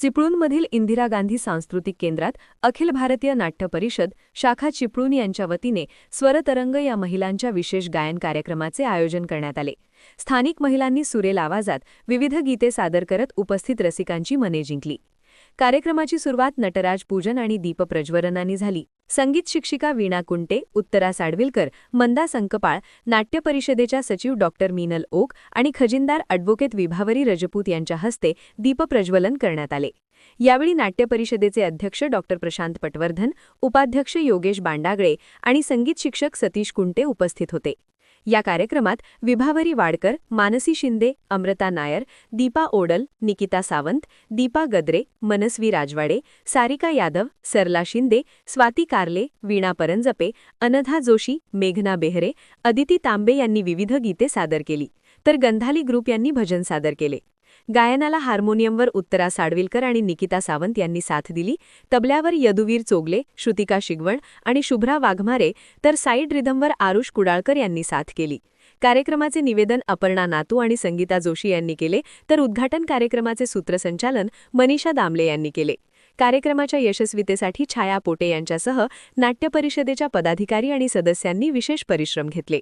चिपळूणमधील इंदिरा गांधी सांस्कृतिक केंद्रात अखिल भारतीय नाट्य परिषद शाखा चिपळूण यांच्या वतीने स्वरतरंग या महिलांच्या विशेष गायन कार्यक्रमाचे आयोजन करण्यात आले। स्थानिक महिलांनी सुरेल आवाजात विविध गीते सादर करत उपस्थित रसिकांची मने जिंकली। कार्यक्रमाची सुरुवात नटराज पूजन आणि दीपप्रज्वलनाने झाली। संगीत शिक्षिका वीणा कुंटे, उत्तरा साडविलकर, मंदा संकपाळ, नाट्य परिषदेच्या सचिव डॉक्टर मीनल ओक आणि खजिनदार ॲडव्होकेट विभावरी रजपूत यांच्या हस्ते दीपप्रज्वलन करण्यात आले। यावेळी नाट्य परिषदेचे अध्यक्ष डॉक्टर प्रशांत पटवर्धन, उपाध्यक्ष योगेश बांडागळे आणि संगीत शिक्षक सतीश कुंटे उपस्थित होते। या कार्यक्रमात विभावरी वाडकर, मानसी शिंदे, अमृता नायर, दीपा ओडल, निकिता सावंत, दीपा गद्रे, मनस्वी राजवाडे, सारिका यादव, सरला शिंदे, स्वाती कारले, वीणा परंजपे, अनघा जोशी, मेघना बेहरे, अदिती तांबे यांनी विविध गीते सादर केली, तर गंधाली ग्रुप यांनी भजन सादर केले। गायनाला हार्मोनियमवर उत्तरा साडविलकर आणि निकिता सावंत यांनी साथ दिली। तबल्यावर यदुवीर चोगले, श्रुतिका शिगवण आणि शुभ्रा वाघमारे, तर साईड रिदमवर आरुष कुडाळकर यांनी साथ केली। कार्यक्रमाचे निवेदन अपर्णा नातू आणि संगीता जोशी यांनी केले, तर उद्घाटन कार्यक्रमाचे सूत्रसंचालन मनीषा दामले यांनी केले। कार्यक्रमाच्या यशस्वीतेसाठी छाया पोटे यांच्यासह नाट्य परिषदेच्या पदाधिकारी आणि सदस्यांनी विशेष परिश्रम घेतले।